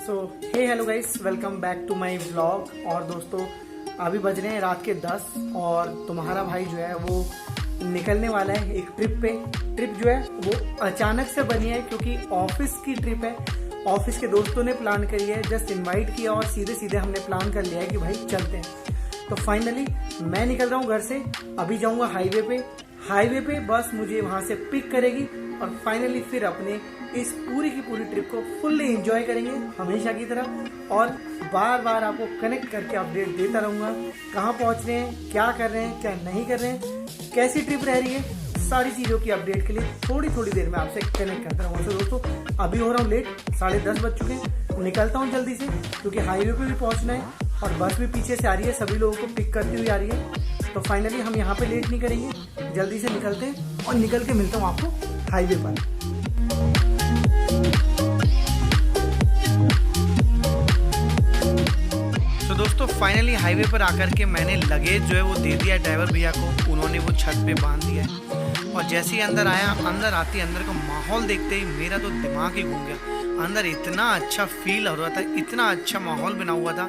So hey hello guys, welcome back to my vlog. और दोस्तों अभी बज रहे हैं रात के 10 और तुम्हारा भाई जो है वो निकलने वाला है एक ट्रिप पे। ट्रिप जो है वो अचानक से बनी है क्योंकि ऑफिस की ट्रिप है। ऑफिस के दोस्तों ने प्लान करी है, जस्ट इनवाइट किया और सीधे सीधे हमने प्लान कर लिया है कि भाई चलते हैं। तो फाइनली मैं निकल रहा हूँ घर से, अभी जाऊँगा हाईवे पे बस मुझे वहाँ से पिक करेगी और फाइनली फिर अपने इस पूरी की पूरी ट्रिप को फुल्ली एंजॉय करेंगे हमेशा की तरह। और बार बार आपको कनेक्ट करके अपडेट देता रहूँगा, कहाँ पहुँच रहे हैं, क्या कर रहे हैं, क्या नहीं कर रहे हैं, कैसी ट्रिप रह रही है, सारी चीज़ों की अपडेट के लिए थोड़ी थोड़ी देर में आपसे कनेक्ट करता रहूँगा। तो दोस्तों अभी हो रहा हूँ लेट, 10:30 बज चुके हैं। निकलता हूँ जल्दी से क्योंकि हाईवे पे भी पहुँचना है और बस भी पीछे से आ रही है, सभी लोगों को पिक करती हुई आ रही है। तो फाइनली हम यहाँ पे लेट नहीं करेंगे, जल्दी से निकलते हैं और निकल के मिलता हूँ आपको हाईवे पर। तो दोस्तों फाइनली हाईवे पर आकर के मैंने लगेज जो है वो दे दिया ड्राइवर भैया को, उन्होंने वो छत पे बांध दिया है। और जैसे ही अंदर आया, अंदर का माहौल देखते ही मेरा तो दिमाग ही घूम गया। अंदर इतना अच्छा फील हो रहा था, इतना अच्छा माहौल बना हुआ था,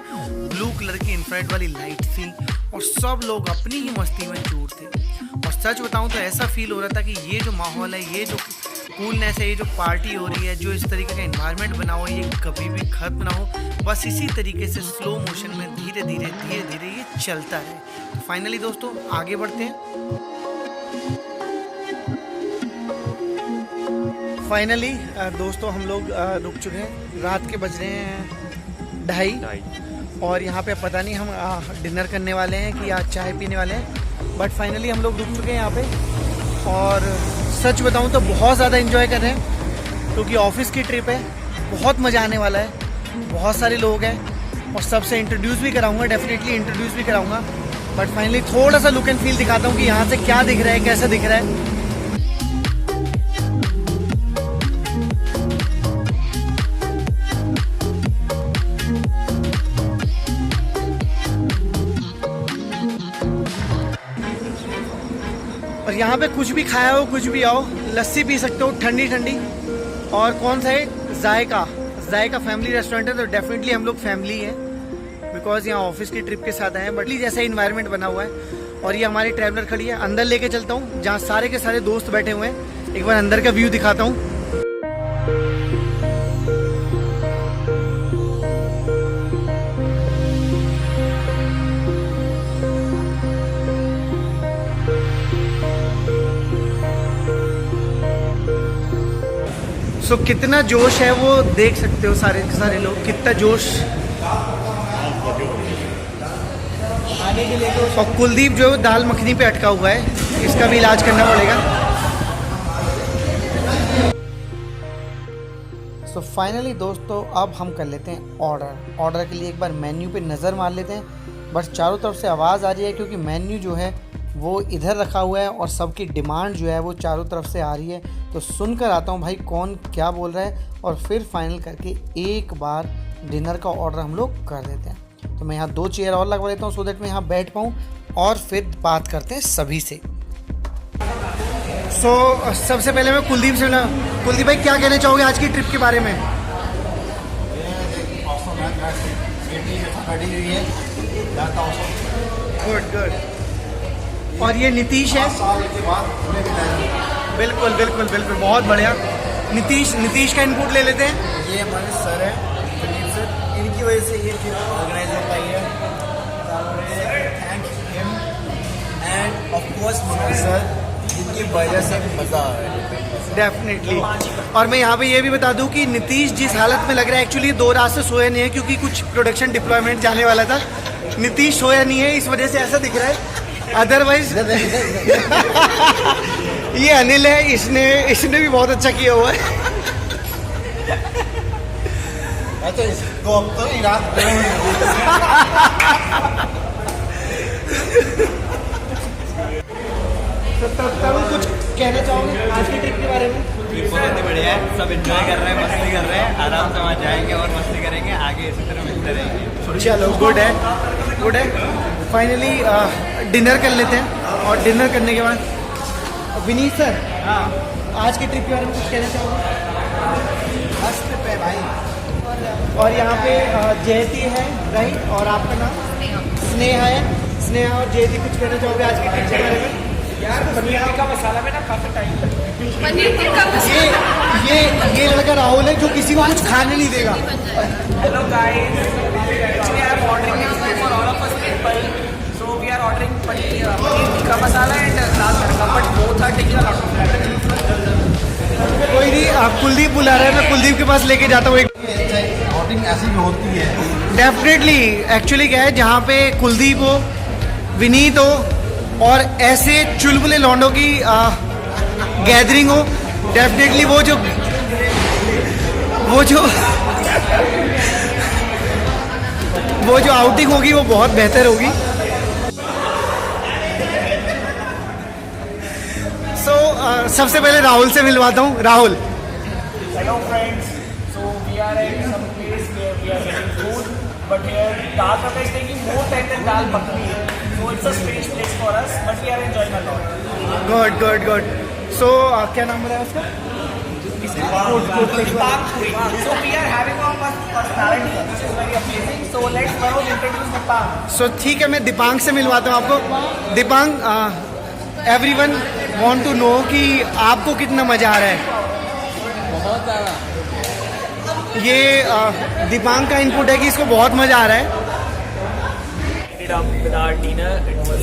ब्लू कलर की इंफ्रारेड वाली लाइट थी और सब लोग अपनी ही मस्ती में चूर थे। और सच बताऊं तो ऐसा फील हो रहा था कि ये जो माहौल है, ये जो कूलनेस है, ये जो पार्टी हो रही है, जो इस तरीके का एनवायरनमेंट बना हुआ है, ये कभी भी खत्म ना हो, बस इसी तरीके से स्लो मोशन में धीरे धीरे ये चलता रहे। तो फाइनली दोस्तों आगे बढ़ते हैं। फाइनली दोस्तों हम लोग रुक चुके हैं, रात के बज रहे हैं 2:30 और यहाँ पे पता नहीं हम डिनर करने वाले हैं कि या चाय पीने वाले हैं, बट फाइनली हम लोग रुक चुके हैं यहाँ पे। और सच बताऊँ तो बहुत ज़्यादा एंजॉय कर रहे हैं क्योंकि ऑफिस की ट्रिप है, बहुत मज़ा आने वाला है, बहुत सारे लोग हैं और सबसे इंट्रोड्यूस भी कराऊंगा, डेफिनेटली इंट्रोड्यूस भी कराऊंगा। बट फाइनली थोड़ा सा लुक एंड फील दिखाता हूँ कि यहाँ से क्या दिख रहा है, कैसा दिख रहा है। और यहाँ पे कुछ भी खाया हो, कुछ भी आओ, लस्सी पी सकते हो ठंडी ठंडी। और कौन सा है, जायका फैमिली रेस्टोरेंट है, तो डेफिनेटली हम लोग फैमिली है बिकॉज यहाँ ऑफिस की ट्रिप के साथ आए हैं। बट जैसा इन्वायरमेंट बना हुआ है और ये हमारी ट्रैवलर खड़ी है। अंदर लेके चलता हूँ जहाँ सारे के सारे दोस्त बैठे हुए हैं, एक बार अंदर का व्यू दिखाता हूँ। सो कितना जोश है वो देख सकते हो, सारे के सारे लोग कितना जोश। और कुलदीप जो है दाल मखनी पे अटका हुआ है, इसका भी इलाज करना पड़ेगा। सो फाइनली दोस्तों अब हम कर लेते हैं ऑर्डर के लिए एक बार मेन्यू पे नज़र मार लेते हैं। बस चारों तरफ से आवाज़ आ रही है क्योंकि मेन्यू जो है वो इधर रखा हुआ है और सबकी डिमांड जो है वो चारों तरफ से आ रही है। तो सुनकर आता हूँ भाई कौन क्या बोल रहा है और फिर फाइनल करके एक बार डिनर का ऑर्डर हम लोग कर देते हैं। तो मैं यहाँ 2 चेयर और लगवा लेता हूँ सो दैट मैं यहाँ बैठ पाऊँ और फिर बात करते हैं सभी से। सो सबसे पहले मैं कुलदीप से मिला। कुलदीप भाई क्या कहना चाहोगे आज की ट्रिप के बारे में? गुड। और ये नीतीश है, बिल्कुल बहुत बढ़िया। नीतीश का इनपुट ले लेते हैं। ये हमारे सर है, सर, इनकी वजह से ये ट्रिप ऑर्गेनाइज हो पाई है। Thank him end of course Manoj sir, इनकी वजह से मज़ा आ रहा है डेफिनेटली। और मैं यहाँ पे ये भी बता दूँ कि नीतीश जिस हालत में लग रहा है, एक्चुअली 2 रात से सोया नहीं है क्योंकि कुछ प्रोडक्शन डिप्लॉयमेंट जाने वाला था। नीतीश सोया नहीं है, इस वजह से ऐसा दिख रहा है। अदरवाइज ये अनिल है, इसने भी बहुत अच्छा किया हुआ है। तो इसको अब तो रात तब कुछ कहना चाहोगे आज की ट्रिप के बारे में? बहुत ही बढ़िया है, सब एंजॉय कर रहे हैं, मस्ती कर रहे हैं, आराम से वहाँ जाएंगे और मस्ती करेंगे, आगे इसी तरह मिलते रहेंगे। चलो गुड है। फाइनली डिनर कर लेते हैं और डिनर करने के बाद विनीत सर, आज की ट्रिप के बारे में कुछ कहना चाहोगे? मस्त पे भाई। और यहाँ पे जयती है, राइट, और आपका नाम स्नेहा है। स्नेहा और जयती कुछ कहना चाहोगे आज के ट्रिप के बारे में? यार पनीर टिक्का मसाला में ना काफी टाइम लगता है। पनीर टिक्का मसाला ये लड़का राहुल है जो किसी को कुछ खाने नहीं देगा। Hello guys, actually I am ordering for all of us people, so we are ordering paneer tikka masala and dal tadka, but both are taking a lot of कोई नहीं, कुलदीप बुला रहा है, मैं कुलदीप के पास लेके जाता हूँ। वोटिंग ऐसी भी होती है। डेफिनेटली, एक्चुअली क्या है, जहाँ पे कुलदीप हो, विनीत हो और ऐसे चुलबुले लौंडों की गैदरिंग हो, डेफिनेटली वो जो आउटिंग होगी वो बहुत बेहतर होगी। सबसे पहले राहुल से मिलवाता हूँ। Rahul, Hello friends, so we are at some place where we are getting food, but here dal tadka is taking more time than dal makhani, so it's a strange place for us, but we are enjoying a lot. Good good good. So क्या नाम है उसका? Dipang Puri. So we are having our personality, which is very amazing. So let's Manoj introduce Dipang. सो ठीक है, मैं दीपांग से मिलवाता हूँ आपको। दीपांग, एवरीवन वांट टू नो कि आपको कितना मज़ा आ रहा है। बहुत ज़्यादा। ये दीपांग का इनपुट है कि इसको बहुत मज़ा आ रहा है। Ended up with our dinner. It was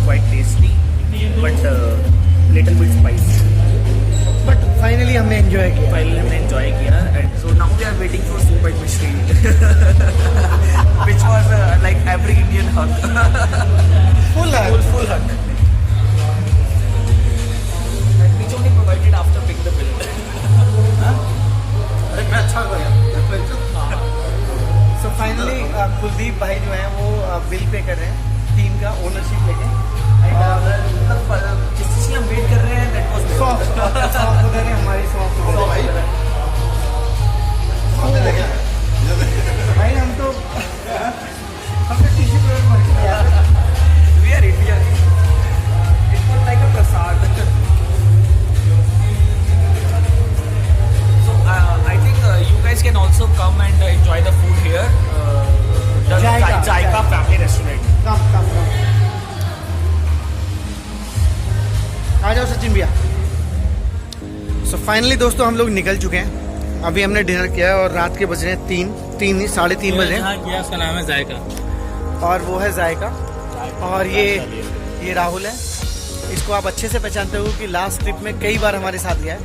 quite tasty, but little bit spicy. But finally हमने एंजॉय किया। Finally, हमने enjoy किया, and so now we are waiting for Super Mishri, which was like every Indian hug. Full hug. And which only provided after paying the bill. So finally Kuldeep भाई जो हैं वो bill pay कर रहे हैं, team का ownership लेके। जिस चीज़ की हम वेट कर रहे हैं, that was सॉफ्ट उधर है, हमारी सॉफ्ट उधर है। भाई हम तो टिश्यू पेपर भर के यार। We are Indian. It was like a prasad. So I think you guys can also come and enjoy the food here. The Jaika Family Restaurant. कम आ जाओ सचिन भैया। सो फाइनली दोस्तों हम लोग निकल चुके हैं। अभी हमने डिनर किया है और रात के बज रहे हैं 3 साढ़े 3 बजे, किया, उसका नाम है जायका। और वो है जायका। और ये राहुल है। इसको आप अच्छे से पहचानते हो कि लास्ट ट्रिप में कई बार हमारे साथ गया है।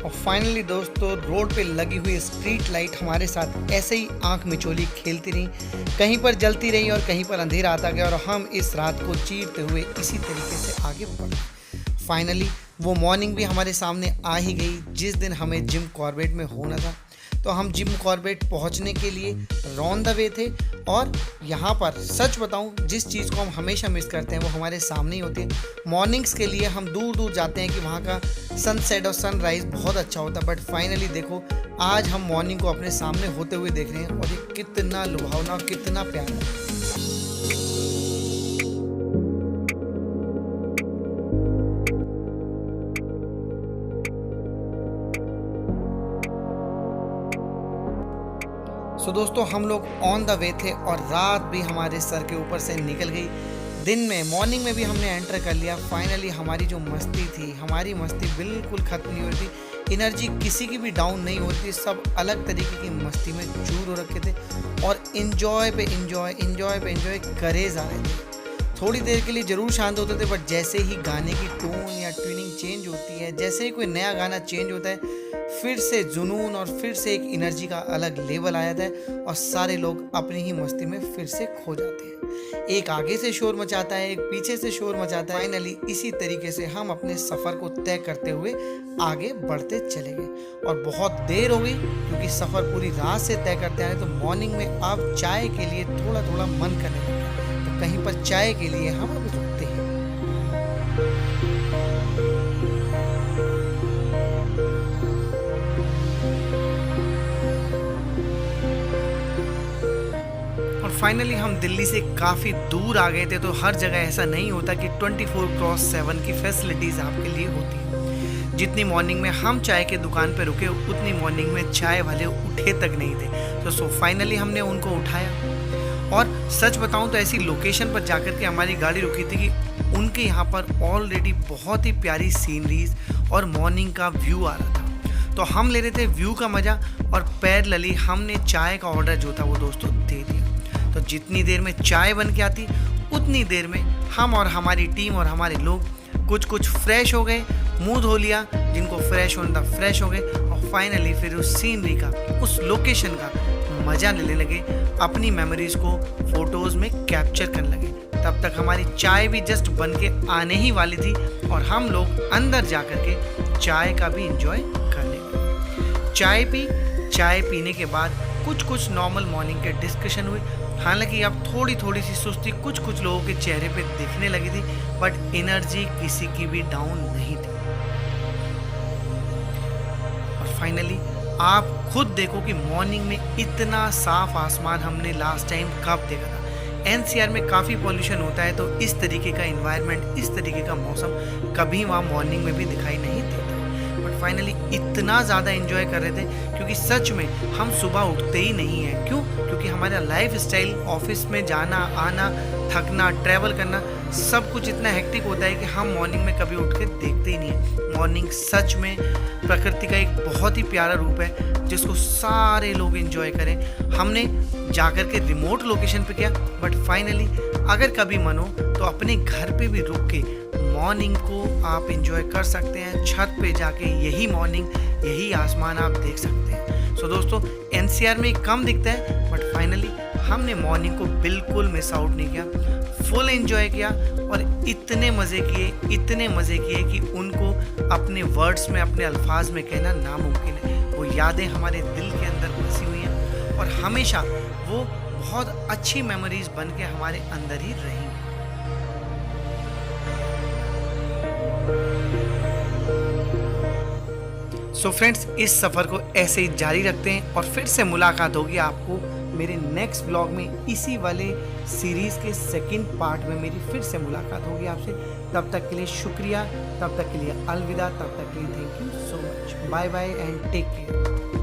और फाइनली दोस्तों, रोड पे लगी हुई स्ट्रीट लाइट हमारे साथ ऐसे ही आंख मिचोली खेलती रही, कहीं पर जलती रही और कहीं पर अंधेरा आता गया, और हम इस रात को चीरते हुए इसी तरीके से आगे बढ़े। फाइनली वो मॉर्निंग भी हमारे सामने आ ही गई जिस दिन हमें जिम कॉर्बेट में होना था। तो हम जिम कॉर्बेट पहुंचने के लिए रॉन द वे थे। और यहाँ पर सच बताऊं, जिस चीज़ को हम हमेशा मिस करते हैं वो हमारे सामने ही होती है। मॉर्निंग्स के लिए हम दूर दूर जाते हैं कि वहाँ का सनसेट और सनराइज़ बहुत अच्छा होता है, बट फाइनली देखो आज हम मॉर्निंग को अपने सामने होते हुए देख रहे हैं, और ये कितना लुभावना और कितना प्यारा है। सो दोस्तों, हम लोग ऑन द वे थे और रात भी हमारे सर के ऊपर से निकल गई। दिन में मॉर्निंग में भी हमने एंटर कर लिया। फाइनली हमारी जो मस्ती थी, हमारी मस्ती बिल्कुल ख़त्म नहीं हो रही थी। एनर्जी किसी की भी डाउन नहीं हो रही थी। सब अलग तरीके की मस्ती में चूर हो रखे थे और इन्जॉय पे इन्जॉय करे जा रहे थे। थोड़ी देर के लिए ज़रूर शांत होते थे, बट जैसे ही गाने की टोन या ट्यूनिंग चेंज होती है, जैसे ही कोई नया गाना चेंज होता है, फिर से जुनून और फिर से एक एनर्जी का अलग लेवल आ जाता है और सारे लोग अपनी ही मस्ती में फिर से खो जाते हैं। एक आगे से शोर मचाता है, एक पीछे से शोर मचाता है। फाइनली इसी तरीके से हम अपने सफ़र को तय करते हुए आगे बढ़ते चले गए। और बहुत देर हो गई क्योंकि सफ़र पूरी रात से तय करते आए, तो मॉर्निंग में अब चाय के लिए थोड़ा मन करने लगा। तो कहीं पर चाय के लिए हम अब रुकते हैं। फाइनली हम दिल्ली से काफ़ी दूर आ गए थे, तो हर जगह ऐसा नहीं होता कि 24/7 की फैसिलिटीज़ आपके लिए होती हैं। जितनी मॉर्निंग में हम चाय के दुकान पे रुके उतनी मॉर्निंग में चाय वाले उठे तक नहीं थे। तो सो फाइनली हमने उनको उठाया और सच बताऊं तो ऐसी लोकेशन पर जाकर के हमारी गाड़ी रुकी थी कि उनके यहाँ पर ऑलरेडी बहुत ही प्यारी सीनरीज और मॉर्निंग का व्यू आ रहा था। तो हम ले रहे थे व्यू का मज़ा और पैरेलली हमने चाय का ऑर्डर जो था वो दोस्तों दे दिया। तो जितनी देर में चाय बन के आती उतनी देर में हम और हमारी टीम और हमारे लोग कुछ फ्रेश हो गए, मुंह धो लिया, जिनको फ्रेश होना था फ्रेश हो गए और फाइनली फिर उस सीनरी का, उस लोकेशन का मज़ा लेने लगे, अपनी मेमोरीज़ को फ़ोटोज़ में कैप्चर करने लगे। तब तक हमारी चाय भी जस्ट बन के आने ही वाली थी और हम लोग अंदर जा कर के चाय का भी इंजॉय कर लेंगे। चाय पीने के बाद कुछ नॉर्मल मॉर्निंग के डिस्कशन हुए। हालांकि अब थोड़ी सी सुस्ती कुछ लोगों के चेहरे पे दिखने लगी थी, बट एनर्जी किसी की भी डाउन नहीं थी। और फाइनली आप खुद देखो कि मॉर्निंग में इतना साफ आसमान हमने लास्ट टाइम कब देखा था। एनसीआर में काफ़ी पॉल्यूशन होता है, तो इस तरीके का इन्वायरमेंट, इस तरीके का मौसम कभी वहाँ मॉर्निंग में भी दिखाई नहीं देता। बट फाइनली इतना ज़्यादा एंजॉय कर रहे थे क्योंकि सच में हम सुबह उठते ही नहीं हैं। क्यों? क्योंकि हमारा लाइफ स्टाइल, ऑफिस में जाना आना, थकना, ट्रैवल करना, सब कुछ इतना हेक्टिक होता है कि हम मॉर्निंग में कभी उठ के देखते ही नहीं हैं। मॉर्निंग सच में प्रकृति का एक बहुत ही प्यारा रूप है जिसको सारे लोग एंजॉय करें। हमने जाकर के रिमोट लोकेशन पे किया, बट फाइनली अगर कभी मन हो तो अपने घर पे भी रुक के मॉर्निंग को आप एंजॉय कर सकते हैं। छत पे जाके यही मॉर्निंग, यही आसमान आप देख सकते हैं। सो दोस्तों, एनसीआर में कम दिखता है, बट फाइनली हमने मॉर्निंग को बिल्कुल मिस आउट नहीं किया, फुल एंजॉय किया और इतने मज़े किए कि उनको अपने वर्ड्स में, अपने अल्फाज में कहना नामुमकिन है। वो यादें हमारे दिल के अंदर बसी हुई हैं और हमेशा वो बहुत अच्छी मेमोरीज बन के हमारे अंदर ही रहेंगी। सो फ्रेंड्स, इस सफ़र को ऐसे ही जारी रखते हैं और फिर से मुलाकात होगी आपको मेरे नेक्स्ट व्लॉग में। इसी वाले सीरीज़ के सेकंड पार्ट में मेरी फिर से मुलाकात होगी आपसे। तब तक के लिए शुक्रिया, तब तक के लिए अलविदा, तब तक के लिए thank you so much. Bye bye and take care.